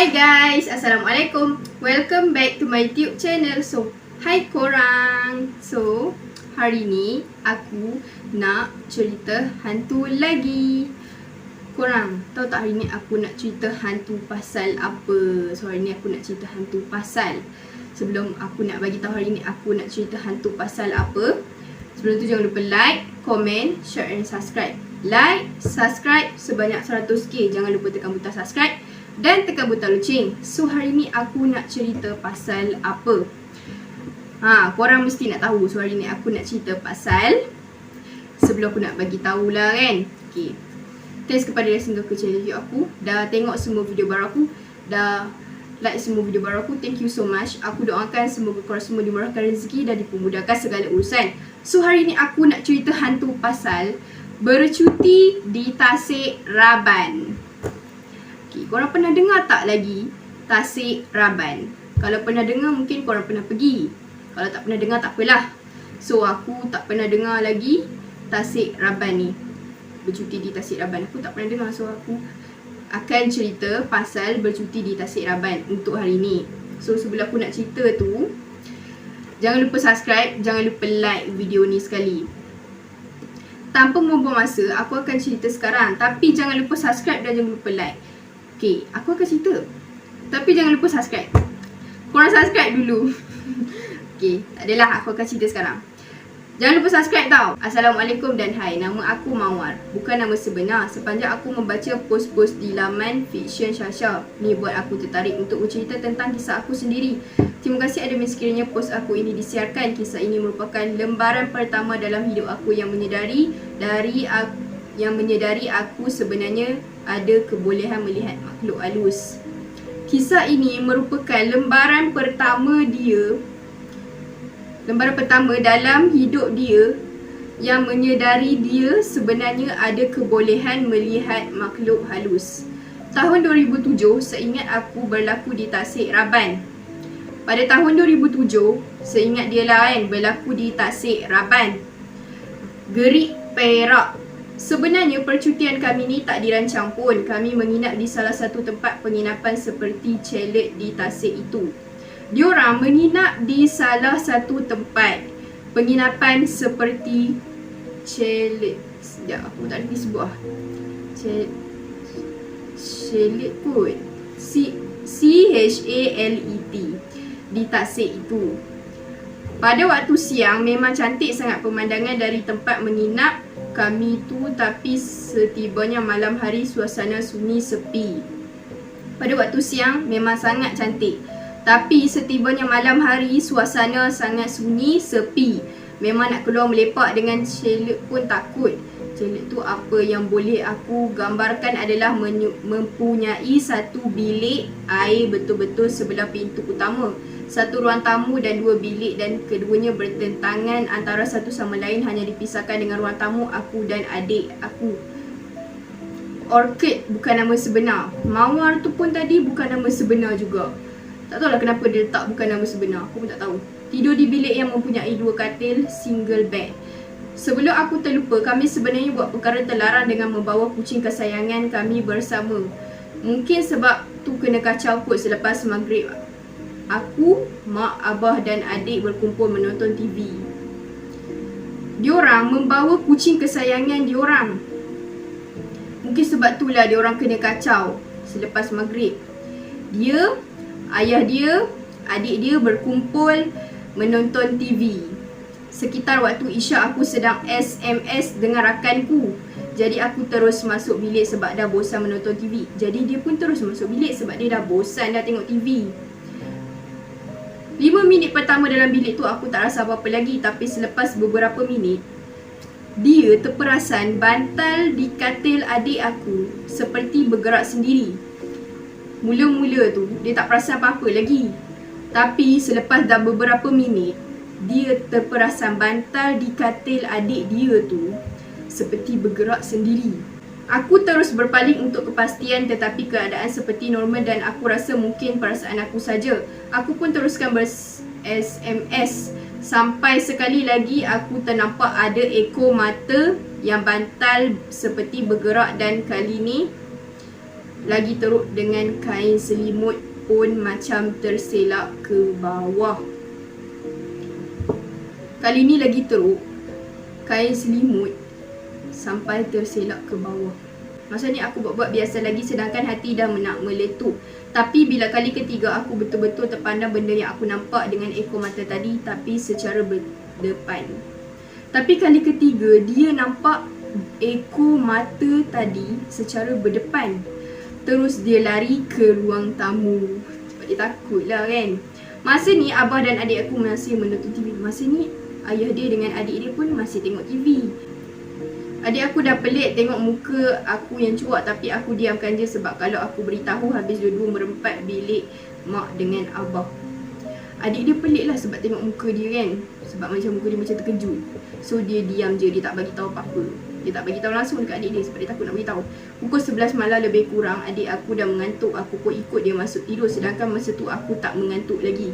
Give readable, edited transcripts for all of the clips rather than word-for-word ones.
Hi guys, Assalamualaikum. Welcome back to my YouTube channel. So, hai korang. So, hari ni aku nak cerita hantu lagi. Korang tahu tak hari ni aku nak cerita hantu pasal apa? So, hari ni aku nak cerita hantu pasal. Sebelum aku nak bagi tahu hari ni aku nak cerita hantu pasal apa, sebelum tu jangan lupa like, komen, share and subscribe. Like, subscribe sebanyak 100k. Jangan lupa tekan butang subscribe dan tekan butang loceng. So hari ni aku nak cerita pasal apa? Korang mesti nak tahu. So hari ni aku nak cerita pasal, sebelum aku nak bagi tahulah kan. Okay, thanks kepada yang singgah ke channel YouTube aku, dah tengok semua video baru aku, dah like semua video baru aku. Thank you so much. Aku doakan semoga korang semua dimurahkan rezeki dan dipermudahkan segala urusan. So hari ni aku nak cerita hantu pasal bercuti di Tasik Raban. Okay, korang pernah dengar tak lagi Tasik Raban? Kalau pernah dengar mungkin korang pernah pergi. Kalau tak pernah dengar tak apalah. So aku tak pernah dengar lagi Tasik Raban ni, bercuti di Tasik Raban. Aku tak pernah dengar. So aku akan cerita pasal bercuti di Tasik Raban untuk hari ni. So sebelum aku nak cerita tu, jangan lupa subscribe, jangan lupa like video ni sekali. Tanpa membuang masa, aku akan cerita sekarang. Tapi jangan lupa subscribe dan jangan lupa like. Okay, aku akan cerita, tapi jangan lupa subscribe. Korang subscribe dulu. Okay, tak adalah, aku akan cerita sekarang. Jangan lupa subscribe tau. Assalamualaikum dan hai, nama aku Mawar. Bukan nama sebenar. Sepanjang aku membaca post-post di laman Fiction Syasha, ni buat aku tertarik untuk bercerita tentang kisah aku sendiri. Terima kasih admin sekiranya post aku ini disiarkan. Kisah ini merupakan lembaran pertama dalam hidup aku yang menyedari aku sebenarnya ada kebolehan melihat makhluk halus. Kisah ini merupakan lembaran pertama dalam hidup dia yang menyedari dia sebenarnya ada kebolehan melihat makhluk halus. Tahun 2007, seingat aku berlaku di Tasik Raban. Pada tahun 2007, seingat dia lah kan, berlaku di Tasik Raban, Gerik, Perak. Sebenarnya percutian kami ni tak dirancang pun. Kami menginap di salah satu tempat penginapan seperti chalet di Tasik itu. Diorang menginap di salah satu tempat penginapan seperti chalet. Sekejap, aku tak boleh sebut lah. Chalet kot. C-H-A-L-E-T di Tasik itu. Pada waktu siang memang cantik sangat pemandangan dari tempat menginap kami tu, tapi setibanya malam hari suasana sunyi sepi. Pada waktu siang memang sangat cantik, tapi setibanya malam hari suasana sangat sunyi sepi. Memang nak keluar melepak dengan chalet pun takut. Chalet tu apa yang boleh aku gambarkan adalah mempunyai satu bilik air betul-betul sebelah pintu utama, satu ruang tamu dan dua bilik, dan keduanya bertentangan antara satu sama lain, hanya dipisahkan dengan ruang tamu aku dan adik aku. Orchid bukan nama sebenar. Mawar tu pun tadi bukan nama sebenar juga. Tak tahulah kenapa dia letak bukan nama sebenar. Aku pun tak tahu. Tidur di bilik yang mempunyai dua katil single bed. Sebelum aku terlupa, kami sebenarnya buat perkara terlarang dengan membawa kucing kesayangan kami bersama. Mungkin sebab tu kena kacau kot selepas maghrib. Aku, mak, abah dan adik berkumpul menonton TV. Diorang membawa kucing kesayangan diorang. Mungkin sebab itulah diorang kena kacau selepas maghrib. Dia, ayah dia, adik dia berkumpul menonton TV. Sekitar waktu isyak aku sedang SMS dengan rakanku. Jadi aku terus masuk bilik sebab dah bosan menonton TV. Jadi dia pun terus masuk bilik sebab dia dah bosan dah tengok TV. 5 minit pertama dalam bilik tu aku tak rasa apa-apa lagi. Tapi selepas beberapa minit, dia terperasan bantal di katil adik aku seperti bergerak sendiri. Mula-mula tu dia tak perasan apa-apa lagi. Tapi selepas dah beberapa minit, dia terperasan bantal di katil adik dia tu seperti bergerak sendiri. Aku terus berpaling untuk kepastian, tetapi keadaan seperti normal dan aku rasa mungkin perasaan aku saja. Aku pun teruskan ber-SMS. Sampai sekali lagi aku ternampak ada ekor mata yang bantal seperti bergerak, dan kali ni lagi teruk dengan kain selimut pun macam terselak ke bawah. Kali ni lagi teruk, kain selimut sampai terselak ke bawah. Masa ni aku buat-buat biasa lagi sedangkan hati dah nak meletup. Tapi bila kali ketiga aku betul-betul terpandang benda yang aku nampak dengan ekor mata tadi, tapi secara berdepan. Tapi kali ketiga dia nampak ekor mata tadi secara berdepan. Terus dia lari ke ruang tamu. Sebab dia takut lah kan. Masa ni abah dan adik aku masih menonton TV. Masa ni ayah dia dengan adik dia pun masih tengok TV. Adik aku dah pelik tengok muka aku yang cuak, tapi aku diamkan je sebab kalau aku beritahu habis dua-dua merempat bilik mak dengan abah. Adik dia pelik lah sebab tengok muka dia kan. Sebab macam muka dia macam terkejut. So dia diam je, dia tak bagi tahu apa-apa. Dia tak bagi tahu langsung dekat adik dia sebab dia takut nak beritahu. Pukul 11 malam lebih kurang adik aku dah mengantuk. Aku pun ikut dia masuk tidur sedangkan masa tu aku tak mengantuk lagi.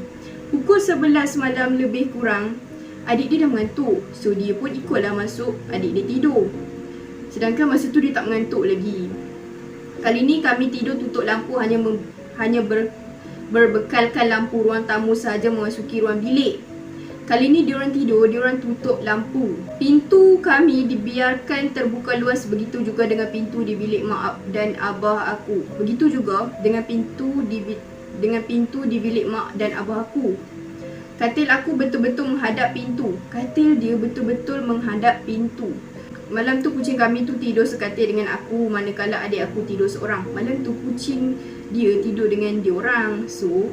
Pukul 11 malam lebih kurang adik dia dah mengantuk. So dia pun ikutlah masuk, adik dia tidur. Sedangkan masa tu dia tak mengantuk lagi. Kali ni kami tidur tutup lampu, hanya berbekalkan lampu ruang tamu sahaja memasuki ruang bilik. Kali ni diorang tidur, diorang tutup lampu. Pintu kami dibiarkan terbuka luas, begitu juga dengan pintu di bilik mak dan abah aku. Begitu juga dengan pintu di bilik mak dan abah aku. Katil aku betul-betul menghadap pintu. Katil dia betul-betul menghadap pintu. Malam tu kucing kami tu tidur sekatil dengan aku, manakala adik aku tidur seorang. Malam tu kucing dia tidur dengan dia orang. So,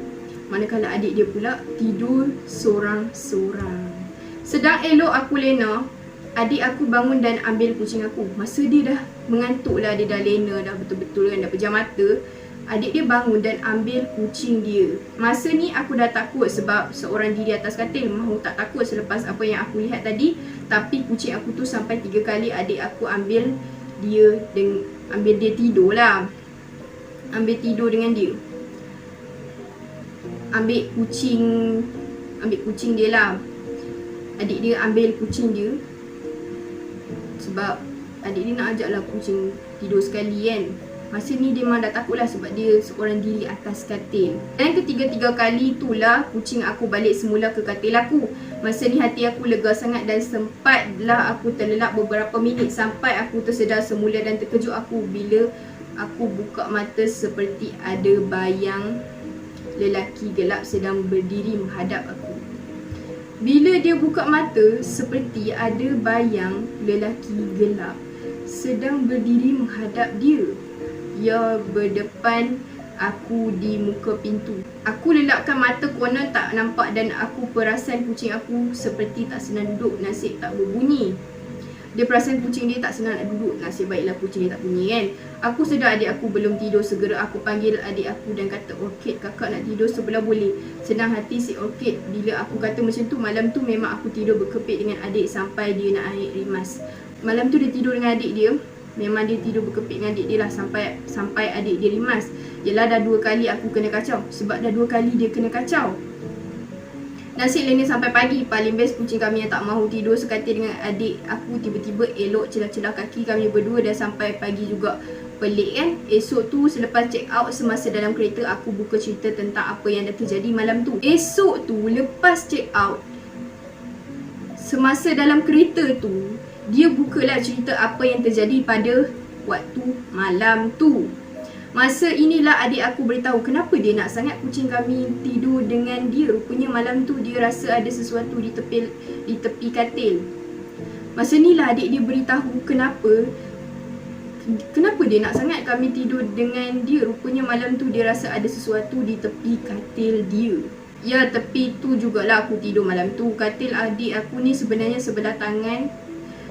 manakala adik dia pula tidur seorang-seorang. Sedang elok aku lena, adik aku bangun dan ambil kucing aku. Masa dia dah mengantuk lah, dia dah lena dah betul-betul kan, dah pejam mata. Adik dia bangun dan ambil kucing dia. Masa ni aku dah takut sebab seorang diri atas katil. Mahu tak takut selepas apa yang aku lihat tadi. Tapi kucing aku tu sampai 3 kali adik aku ambil dia tidur lah. Ambil tidur dengan dia. Ambil kucing dia lah. Adik dia ambil kucing dia sebab adik dia nak ajak lah kucing tidur sekali kan. Masa ni dia memang dah takut lah sebab dia seorang diri atas katil. Dan ketiga-tiga kali itulah kucing aku balik semula ke katil aku. Masa ni hati aku lega sangat dan sempatlah aku terlelap beberapa minit sampai aku tersedar semula dan terkejut aku bila aku buka mata seperti ada bayang lelaki gelap sedang berdiri menghadap aku. Bila dia buka mata seperti ada bayang lelaki gelap sedang berdiri menghadap dia. Ia berdepan aku di muka pintu. Aku lelapkan mata konon tak nampak dan aku perasan kucing aku seperti tak senang duduk, nasib tak berbunyi. Dia perasan kucing dia tak senang nak duduk, nasib baiklah kucing dia tak bunyi kan. Aku sedar adik aku belum tidur, segera aku panggil adik aku dan kata, "Orchid, kakak nak tidur sebelah boleh?" Senang hati si Orchid bila aku kata macam tu. Malam tu memang aku tidur berkepit dengan adik sampai dia nak air rimas. Malam tu dia tidur dengan adik dia. Memang dia tidur berkepit dengan adik dia lah sampai adik dia rimas. Yelah dah 2 kali aku kena kacau. Sebab dah 2 kali dia kena kacau. Nasib lainnya sampai pagi. Paling best kucing kami yang tak mahu tidur sekatil dengan adik aku tiba-tiba elok celah-celah kaki kami berdua dan sampai pagi juga. Pelik kan? Esok tu selepas check out semasa dalam kereta aku buka cerita tentang apa yang dah terjadi malam tu. Esok tu lepas check out semasa dalam kereta tu dia bukalah cerita apa yang terjadi pada waktu malam tu. Masa inilah adik aku beritahu kenapa dia nak sangat kucing kami tidur dengan dia. Rupanya malam tu dia rasa ada sesuatu di tepi katil. Masa inilah adik dia beritahu kenapa dia nak sangat kami tidur dengan dia. Rupanya malam tu dia rasa ada sesuatu di tepi katil dia. Ya, tepi tu jugalah aku tidur malam tu. Katil adik aku ni sebenarnya sebelah tangan.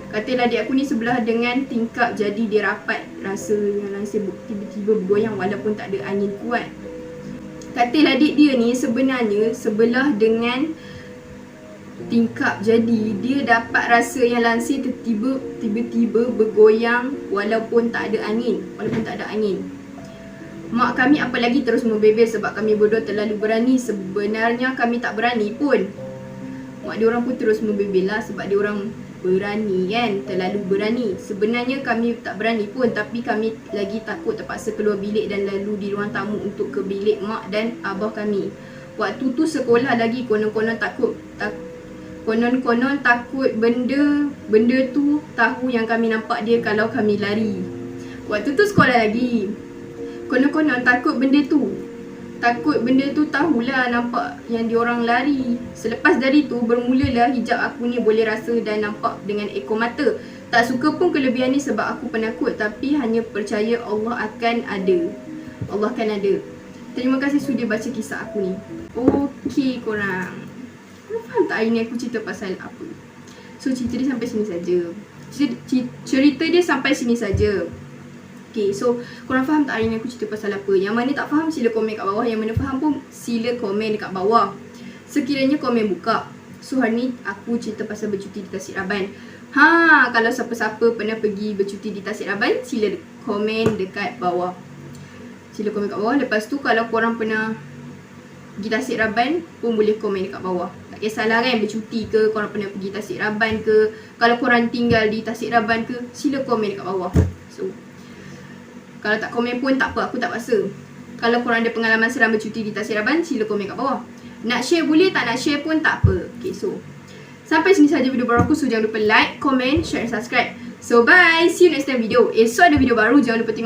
Katil adik aku ni sebelah dengan tingkap, jadi dia rapat. Rasa tiba-tiba bergoyang walaupun tak ada angin kuat. Katil adik dia ni sebenarnya sebelah dengan tingkap, jadi dia dapat rasa yang langsir tiba-tiba bergoyang walaupun tak ada angin. Mak kami apalagi terus membebel sebab kami berdua terlalu berani. Sebenarnya kami tak berani pun. Mak dia orang pun terus membebel lah sebab dia orang berani kan, terlalu berani. Sebenarnya kami tak berani pun, tapi kami lagi takut terpaksa keluar bilik dan lalu di ruang tamu untuk ke bilik mak dan abah kami. Waktu tu sekolah lagi, konon-konon takut benda tu tahu yang kami nampak dia kalau kami lari. Waktu tu sekolah lagi, konon-konon takut benda tu tahulah nampak yang diorang lari. Selepas dari tu bermulalah hijab aku ni boleh rasa dan nampak dengan ekor mata. Tak suka pun kelebihan ni sebab aku penakut, tapi hanya percaya Allah akan ada. Terima kasih sudi baca kisah aku ni. Okey korang faham tak hari ni aku cerita pasal apa? So cerita dia sampai sini saja. Cerita dia sampai sini saja. Okay, so korang faham tak hari ni aku cerita pasal apa? Yang mana tak faham sila komen kat bawah. Yang mana faham pun sila komen dekat bawah. Sekiranya komen buka. So hari ni aku cerita pasal bercuti di Tasik Raban. Kalau siapa-siapa pernah pergi bercuti di Tasik Raban, sila komen dekat bawah. Lepas tu kalau korang pernah pergi Tasik Raban pun boleh komen dekat bawah. Tak kisahlah kan bercuti ke, korang pernah pergi Tasik Raban ke, kalau korang tinggal di Tasik Raban ke, sila komen dekat bawah. So kalau tak komen pun tak apa, aku tak paksa. Kalau korang ada pengalaman seram bercuti di Tasik Raban, sila komen kat bawah. Nak share boleh, tak nak share pun tak apa. Okay, so sampai sini saja video baru aku. So jangan lupa like, comment, share and subscribe. So bye, see you next time video. Esok ada video baru, jangan lupa tengok.